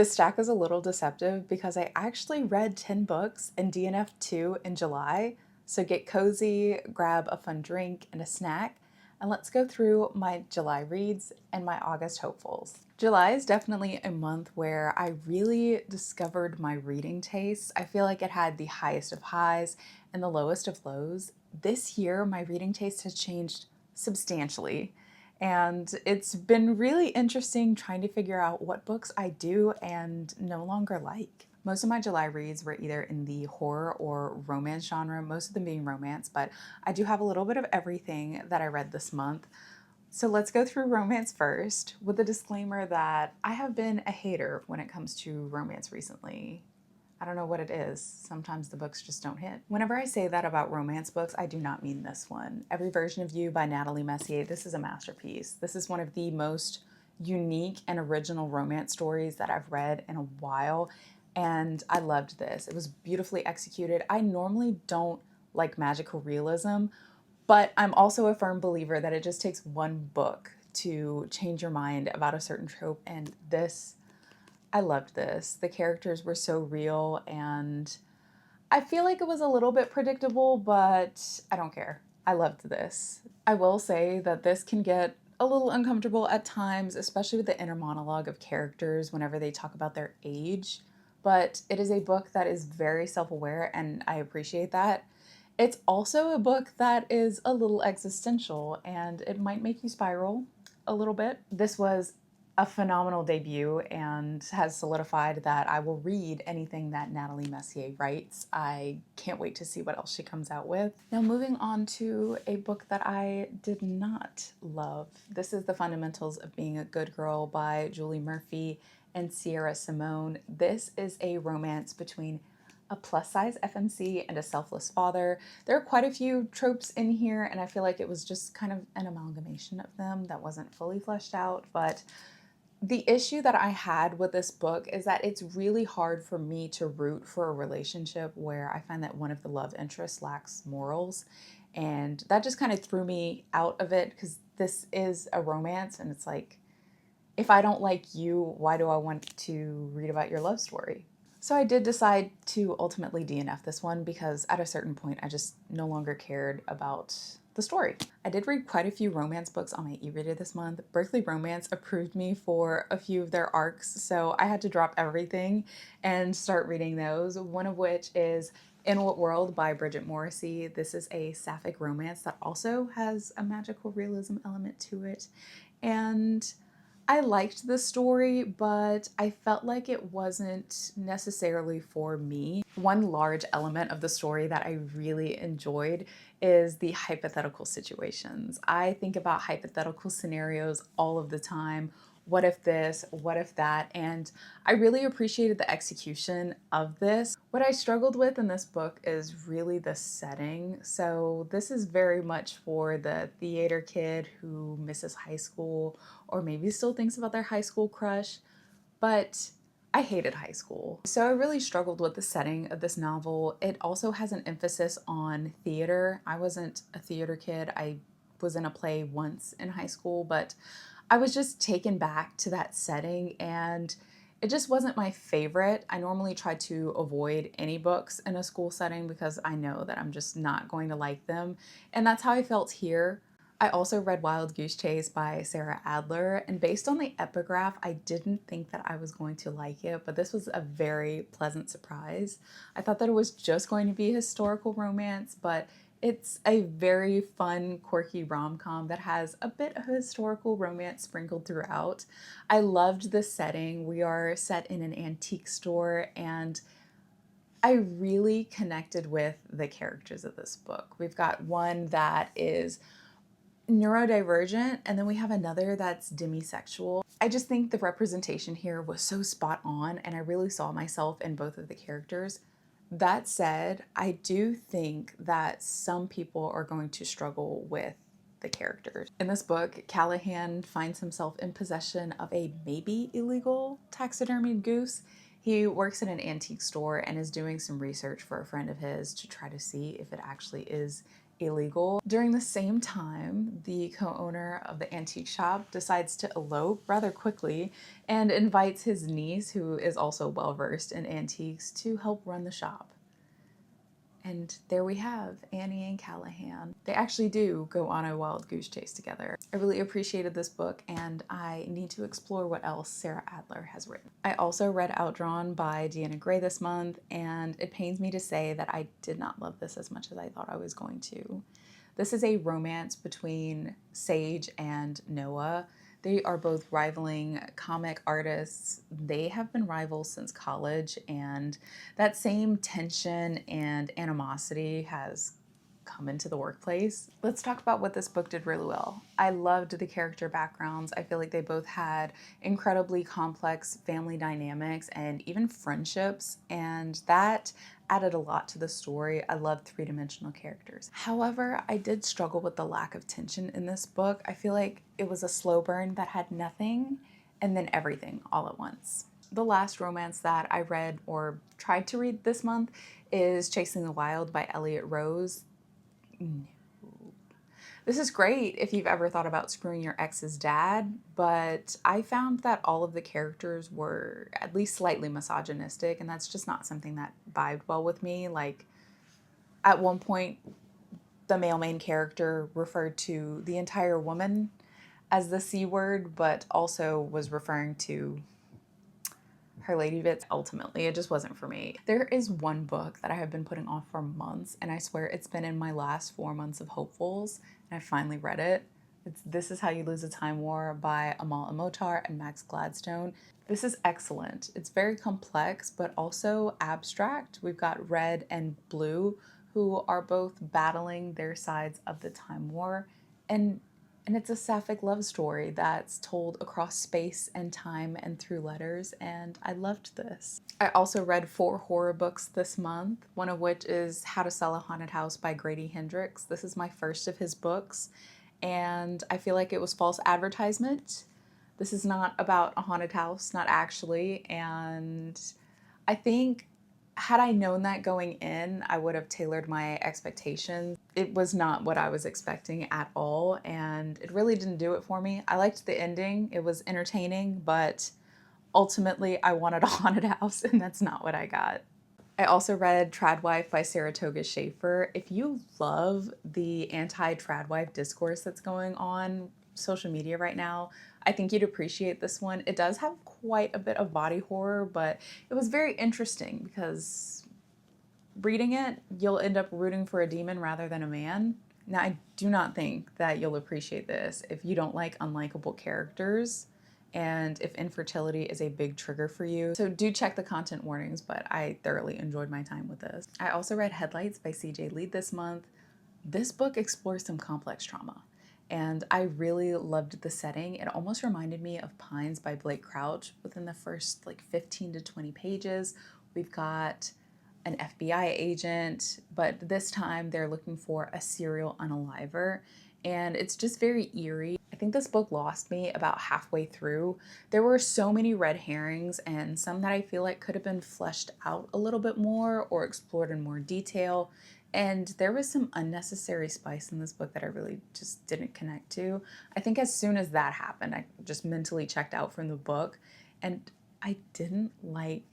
This stack is a little deceptive because I actually read 10 books and DNF 2 in July. So get cozy, grab a fun drink and a snack, and let's go through my July reads and my August hopefuls. July is definitely a month where I really discovered my reading taste. I feel like it had the highest of highs and the lowest of lows. This year, my reading taste has changed substantially. And it's been really interesting trying to figure out what books I do and no longer like. Most of my July reads were either in the horror or romance genre, most of them being romance, but I do have a little bit of everything that I read this month. So let's go through romance first with the disclaimer that I have been a hater when it comes to romance recently. I don't know what it is. Sometimes the books just don't hit. Whenever I say that about romance books, I do not mean this one. Every Version of You by Natalie Messier, this is a masterpiece. This is one of the most unique and original romance stories that I've read in a while, and I loved this. It was beautifully executed. I normally don't like magical realism, but I'm also a firm believer that it just takes one book to change your mind about a certain trope, and I loved this. The characters were so real, and I feel like it was a little bit predictable, but I don't care. I loved this. I will say that this can get a little uncomfortable at times, especially with the inner monologue of characters whenever they talk about their age, but it is a book that is very self-aware, and I appreciate that. It's also a book that is a little existential, and it might make you spiral a little bit. This was a phenomenal debut and has solidified that I will read anything that Natalie Messier writes. I can't wait to see what else she comes out with. Now, moving on to a book that I did not love. This is The Fundamentals of Being a Good Girl by Julie Murphy and Sierra Simone. This is a romance between a plus-size FMC and a selfless father. There are quite a few tropes in here, and I feel like it was just kind of an amalgamation of them that wasn't fully fleshed out, but the issue that I had with this book is that it's really hard for me to root for a relationship where I find that one of the love interests lacks morals. And that just kind of threw me out of it because this is a romance, and it's like, if I don't like you, why do I want to read about your love story? So I did decide to ultimately DNF this one because at a certain point I just no longer cared about the story. I did read quite a few romance books on my e-reader this month. Berkeley Romance approved me for a few of their arcs, so I had to drop everything and start reading those, one of which is In What World by Bridget Morrissey. This is a sapphic romance that also has a magical realism element to it, and I liked the story, but I felt like it wasn't necessarily for me. One large element of the story that I really enjoyed is the hypothetical situations. I think about hypothetical scenarios all of the time. What if this? What if that? And I really appreciated the execution of this. What I struggled with in this book is really the setting. So this is very much for the theater kid who misses high school or maybe still thinks about their high school crush, but I hated high school. So I really struggled with the setting of this novel. It also has an emphasis on theater. I wasn't a theater kid. I was in a play once in high school, but I was just taken back to that setting, and it just wasn't my favorite. I normally try to avoid any books in a school setting because I know that I'm just not going to like them, and that's how I felt here. I also read Wild Goose Chase by Sarah Adler, and based on the epigraph, I didn't think that I was going to like it, but this was a very pleasant surprise. I thought that it was just going to be a historical romance, but it's a very fun, quirky rom-com that has a bit of historical romance sprinkled throughout. I loved the setting. We are set in an antique store, and I really connected with the characters of this book. We've got one that is neurodivergent, and then we have another that's demisexual. I just think the representation here was so spot on, and I really saw myself in both of the characters. That said, I do think that some people are going to struggle with the characters. In this book, Callahan finds himself in possession of a maybe illegal taxidermied goose. He works at an antique store and is doing some research for a friend of his to try to see if it actually is illegal. During the same time, the co-owner of the antique shop decides to elope rather quickly and invites his niece, who is also well-versed in antiques, to help run the shop. And there we have Annie and Callahan. They actually do go on a wild goose chase together. I really appreciated this book, and I need to explore what else Sarah Adler has written. I also read Outdrawn by Deanna Gray this month, and it pains me to say that I did not love this as much as I thought I was going to. This is a romance between Sage and Noah. They are both rivaling comic artists. They have been rivals since college, and that same tension and animosity has come into the workplace. Let's talk about what this book did really well. I loved the character backgrounds. I feel like they both had incredibly complex family dynamics and even friendships, and that added a lot to the story. I loved three-dimensional characters. However, I did struggle with the lack of tension in this book. I feel like it was a slow burn that had nothing and then everything all at once. The last romance that I read or tried to read this month is Chasing the Wild by Elliot Rose. This is great if you've ever thought about screwing your ex's dad, but I found that all of the characters were at least slightly misogynistic, and that's just not something that vibed well with me. Like, at one point, the male main character referred to the entire woman as the C word, but also was referring to her lady bits. Ultimately, it just wasn't for me. There is one book that I have been putting off for months, and I swear it's been in my last 4 months of hopefuls, and I finally read it. It's This Is How You Lose a Time War by Amal Amotar and Max Gladstone. This is excellent. It's very complex, but also abstract. We've got Red and Blue, who are both battling their sides of the time war, and it's a sapphic love story that's told across space and time and through letters, and I loved this. I also read 4 horror books this month, one of which is How to Sell a Haunted House by Grady Hendrix. This is my first of his books, and I feel like it was false advertisement. This is not about a haunted house, not actually, and I think had I known that going in, I would have tailored my expectations. It was not what I was expecting at all, and it really didn't do it for me. I liked the ending. It was entertaining, but ultimately I wanted a haunted house, and that's not what I got. I also read Tradwife by Saratoga Schaefer. If you love the anti-tradwife discourse that's going on social media right now, I think you'd appreciate this one. It does have quite a bit of body horror, but it was very interesting because reading it, you'll end up rooting for a demon rather than a man. Now, I do not think that you'll appreciate this if you don't like unlikable characters and if infertility is a big trigger for you. So do check the content warnings, but I thoroughly enjoyed my time with this. I also read Headlights by CJ Lead this month. This book explores some complex trauma, and I really loved the setting. It almost reminded me of Pines by Blake Crouch. Within the first 15 to 20 pages, we've got an FBI agent, but this time they're looking for a serial unaliver, and it's just very eerie. I think this book lost me about halfway through. There were so many red herrings and some that I feel like could have been fleshed out a little bit more or explored in more detail. And there was some unnecessary spice in this book that I really just didn't connect to. I think as soon as that happened, I just mentally checked out from the book, and I didn't like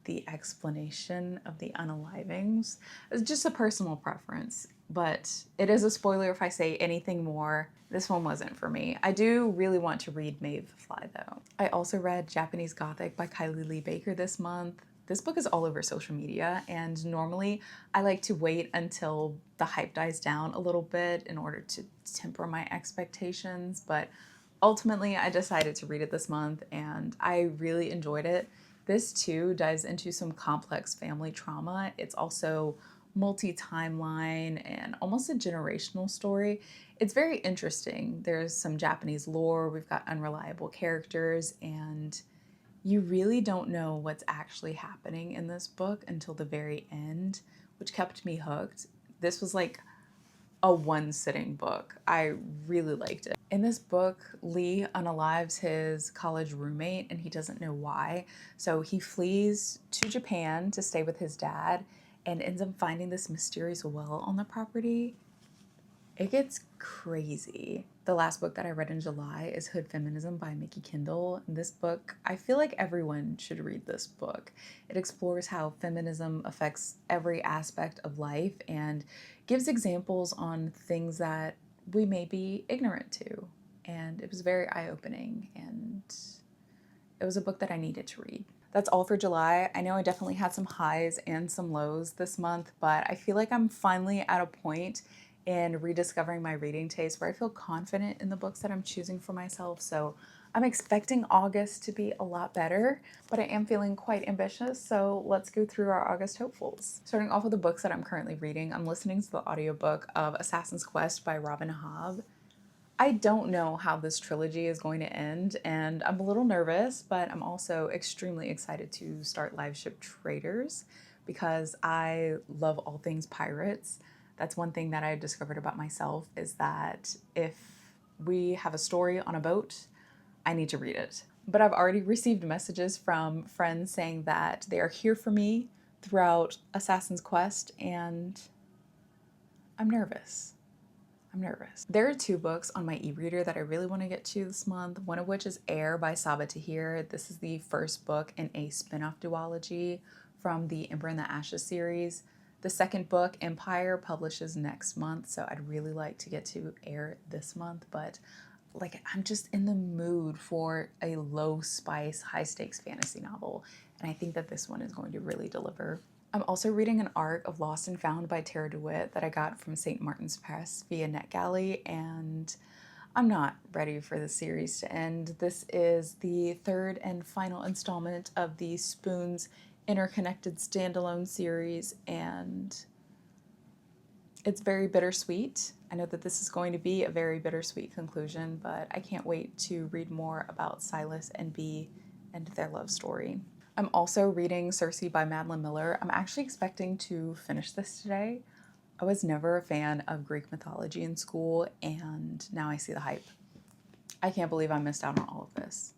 the explanation of the unalivings. It's just a personal preference, but it is a spoiler if I say anything more. This one wasn't for me. I do really want to read Maeve the Fly, though. I also read Japanese Gothic by Kylie Lee Baker this month. This book is all over social media, and normally I like to wait until the hype dies down a little bit in order to temper my expectations, but ultimately I decided to read it this month, and I really enjoyed it. This too dives into some complex family trauma. It's also multi-timeline and almost a generational story. It's very interesting. There's some Japanese lore, we've got unreliable characters, and you really don't know what's actually happening in this book until the very end, which kept me hooked. This was like a one-sitting book. I really liked it. In this book, Lee unalives his college roommate and he doesn't know why. So he flees to Japan to stay with his dad and ends up finding this mysterious well on the property. It gets crazy. The last book that I read in July is Hood Feminism by Mickey Kendall. And this book, I feel like everyone should read this book. It explores how feminism affects every aspect of life and gives examples on things that we may be ignorant to. And it was very eye-opening, and it was a book that I needed to read. That's all for July. I know I definitely had some highs and some lows this month, but I feel like I'm finally at a point in rediscovering my reading taste where I feel confident in the books that I'm choosing for myself. So I'm expecting August to be a lot better, but I am feeling quite ambitious. So let's go through our August hopefuls. Starting off with the books that I'm currently reading, I'm listening to the audiobook of Assassin's Quest by Robin Hobb. I don't know how this trilogy is going to end, and I'm a little nervous, but I'm also extremely excited to start Live Ship Traders because I love all things pirates. That's one thing that I discovered about myself, is that if we have a story on a boat, I need to read it. But I've already received messages from friends saying that they are here for me throughout Assassin's Quest, and I'm nervous. There are two books on my e-reader that I really want to get to this month, one of which is Air by Saba Tahir. This is the first book in a spin-off duology from the Ember in the Ashes series. The second book, Empire, publishes next month, so I'd really like to get to Air this month, but I'm just in the mood for a low spice, high stakes fantasy novel, and I think that this one is going to really deliver. I'm also reading an arc of Lost and Found by Tara DeWitt that I got from St. Martin's Press via NetGalley, and I'm not ready for the series to end. This is the third and final installment of the Spoons interconnected standalone series, and it's very bittersweet. I know that this is going to be a very bittersweet conclusion, but I can't wait to read more about Silas and Bee and their love story. I'm also reading Circe by Madeline Miller. I'm actually expecting to finish this today. I was never a fan of Greek mythology in school, and now I see the hype. I can't believe I missed out on all of this.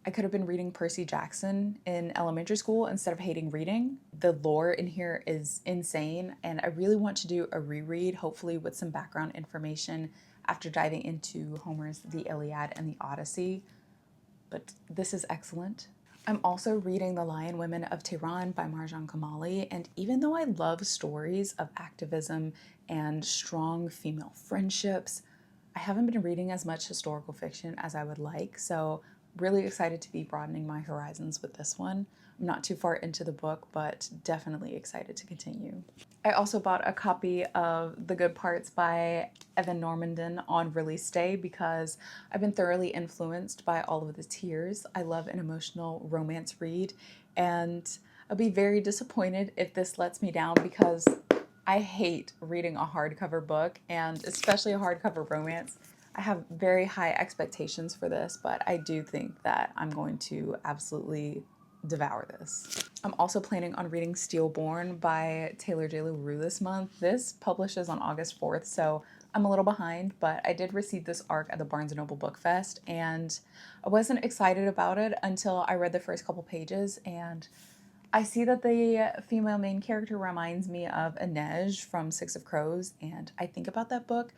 I could have been reading Percy Jackson in elementary school instead of hating reading. The lore in here is insane, and I really want to do a reread, hopefully with some background information after diving into Homer's The Iliad and the Odyssey. But this is excellent. I'm also reading The Lion Women of Tehran by Marjan Kamali, and even though I love stories of activism and strong female friendships, I haven't been reading as much historical fiction as I would like, so really excited to be broadening my horizons with this one. I'm not too far into the book, but definitely excited to continue. I also bought a copy of The Good Parts by Evan Normandin on release day because I've been thoroughly influenced by all of the tears. I love an emotional romance read, and I'll be very disappointed if this lets me down because I hate reading a hardcover book, and especially a hardcover romance. I have very high expectations for this, but I do think that I'm going to absolutely devour this. I'm also planning on reading Steelborn by Taylor J. LaRue this month. This publishes on August 4th, so I'm a little behind, but I did receive this arc at the Barnes & Noble Book Fest, and I wasn't excited about it until I read the first couple pages, and I see that the female main character reminds me of Inej from Six of Crows, and I think about that book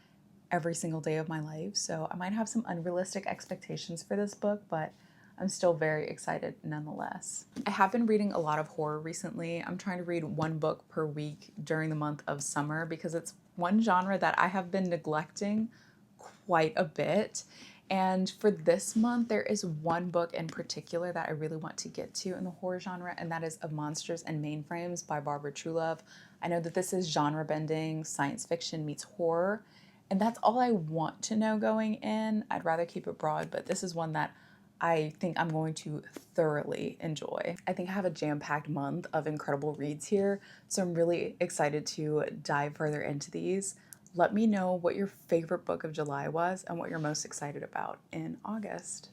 every single day of my life, so I might have some unrealistic expectations for this book, but I'm still very excited nonetheless. I have been reading a lot of horror recently. I'm trying to read one book per week during the month of summer because it's one genre that I have been neglecting quite a bit. And for this month, there is one book in particular that I really want to get to in the horror genre, and that is Of Monsters and Mainframes by Barbara Truelove. I know that this is genre bending, science fiction meets horror, and that's all I want to know going in. I'd rather keep it broad, but this is one that I think I'm going to thoroughly enjoy. I think I have a jam-packed month of incredible reads here, so I'm really excited to dive further into these. Let me know what your favorite book of July was and what you're most excited about in August.